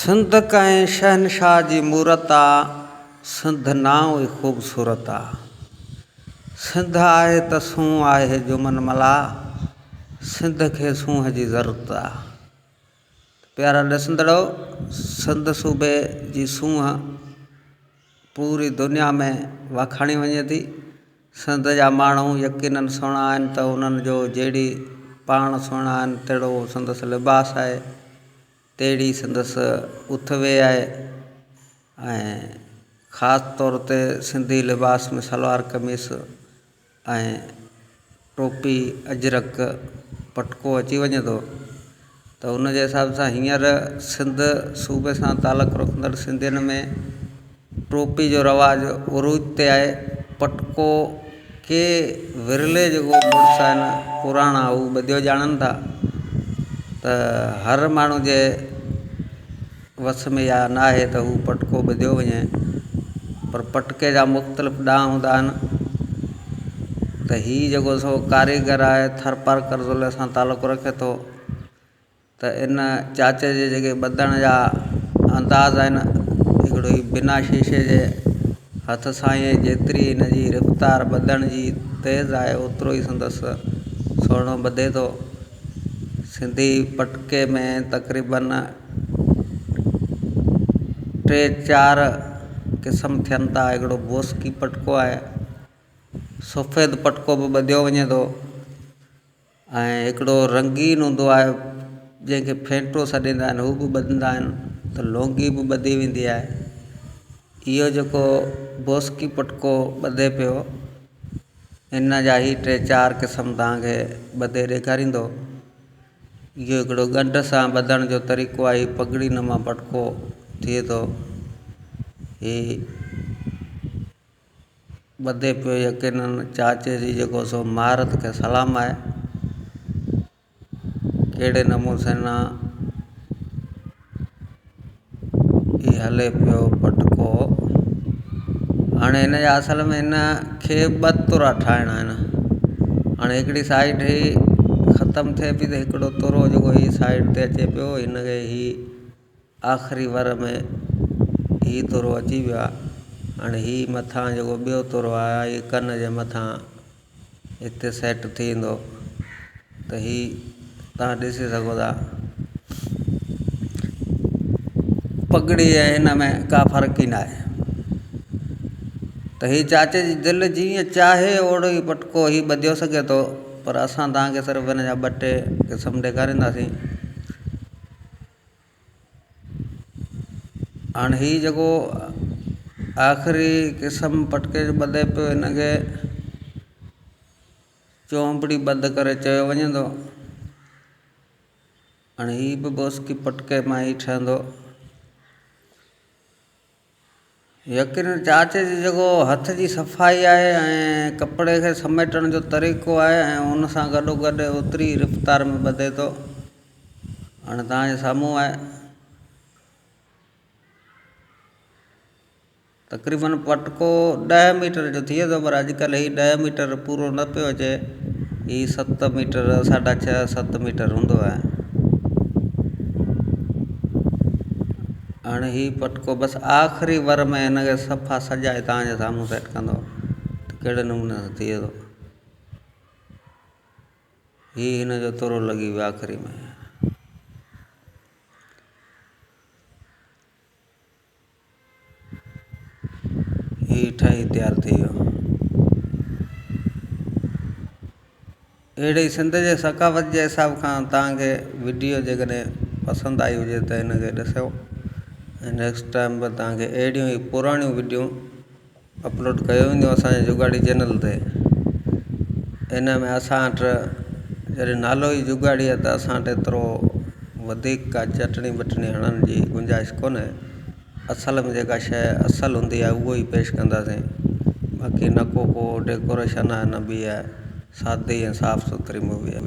सिंध कं शहनशाह जी मूरत आ। सिंध नाव ई ख़ूबसूरत आ। सिंध आहे त सूंह आहे जुमन मला। सिंध खे सूंह जी ज़रूरत आ। प्यारा ॾिसंदड़ो, सिंध सूबे जी सूंह पूरी दुनिया में वखाणी वञे थी। सिंध जा माण्हू यकीनन सुहिणा आहिनि त उन्हनि जो जहिड़ी पाण सुहिणा आहिनि तहिड़ो संदसि लिबास आहे, तहिड़ी संदसि उथवे आहे। ऐं ख़ासि तौर ते सिंधी लिबास में सलवार कमीस ऐं टोपी अजरक पटको अची वञे थो त उन जे हिसाब सां हींअर सिंध सूबे सां तालुक़ु रखंदड़ सिंधियुनि में टोपी जो रवाजु उरूज ते आहे। पटको के विरले जेको मुड़ुस आहिनि पुराणा हू ॿधियो ॼाणनि था त हर माण्हू जे वस में या न आहे त हू पटको ॿधियो वञे, पर पटके जा मुख़्तलिफ़ ॾांह हूंदा आहिनि। त हीअ जेको सो कारीगर आहे थरपारकर ज़ुले सां तालुक़ु रखे थो त इन चाचे जे जेके ॿधण जा अंदाज़ आहिनि, हिकिड़ो ही बिना शीशे जे हथ सां ई जेतिरी हिन जी रफ़्तार ॿधण जी तेज़ आहे ओतिरो ई संदसि सुहिणो ॿधे थो। सिंधी पटके में तक़रीबन 3-4 क़िस्म थियनि था। हिकिड़ो बोस्की पटको आहे, सफ़ेद पटको बि ॿधियो वञे थो, ऐं हिकिड़ो रंगीन हूंदो आहे जंहिंखे फेंटो सॾींदा आहिनि, हू बि ॿधंदा आहिनि त लौंगी बि ॿधी वेंदी आहे। इहो जेको बोस्की पटको ॿधे पियो, इन जा ई 3-4 क़िस्म तव्हांखे ॿधे ॾेखारींदो। इहो हिकिड़ो ॻंढ सां ॿधण जो तरीक़ो आहे, पगड़ी नुमा पटको थिए थो। हीअ ॿधे पियो यकीनन चाचे जी जेको सो महारत खे सलाम आहे। कहिड़े नमूने सां हीअ हले पियो पटको। हाणे हिन जा असल में हिन खे 2 तुरा ठाहिणा आहिनि। हाणे हिकिड़ी साइड ही ख़तमु थिए पई त हिकिड़ो तुरो जेको ही साइड ते अचे पियो, हिनखे ही आख़िरी वर में ही तुरो अची वियो आहे। हाणे ही मथां जेको ॿियो तुरो आहे, ही कन जे मथां हिते सेट थी वेंदो त ही तव्हां ॾिसी सघो था। पगड़ी ऐं हिन में का फ़र्क़ु ई न आहे। त हीअ चाचे जी दिलि जीअं चाहे ओड़ो ई पटको ही ॿधियो सघे थो, पर असां तव्हांखे सिर्फ़ु हिन जा 2-3 क़िस्म ॾेखारींदासीं। हाणे हीअ जेको आख़िरी क़िस्म पटके जो ॿधे पियो, हिनखे चौंपड़ी बंदि करे चयो वञे थो। हाणे हीअ बि बोस्की पटके मां ई ठहंदो। यकीनन चाचे जी जेको हथ जी सफ़ाई आहे ऐं कपिड़े खे समेटण जो तरीक़ो आहे, ऐं उन सां गॾोगॾु ओतिरी रफ़्तार में ॿधे थो। हाणे तव्हांजे साम्हूं आहे तक़रीबन पटको 10 मीटर जो थिए थो, पर अॼुकल्ह ही 10 मीटर पूरो न पियो अचे। ही 7 मीटर 6.5-7 मीटर हूंदो आहे। हाणे हीअ पटको बसि आख़िरी वर में हिनखे सफ़ा सजाए तव्हांजे साम्हूं सेट कंदो त कहिड़े नमूने सां थिए थो। हीअ हिन जो तुरो लॻी वियो आख़िरी में। हीअ ठही तयारु थी वियो। अहिड़े सिंध जे सकाफ़त जे हिसाब खां तव्हांखे वीडियो जेकॾहिं पसंदि आई हुजे त हिनखे ॾिसो, ऐं नेक्स्ट टाइम बि तव्हांखे अहिड़ियूं ई पुराणियूं वीडियो अपलोड कयो वेंदियूं असांजे जुगाड़ी चैनल ते। इन में असां वटि जॾहिं नालो ई जुगाड़ी आहे त असां वटि एतिरो वधीक का चटणी बटणी हणण जी गुंजाइश कोन्हे। असल में जेका शइ असुलु हूंदी आहे उहो ई पेश कंदासीं। बाक़ी न को डेकोरेशन आहे, न बि आहे, सादी ऐं साफ़ सुथरी मूवी आहे।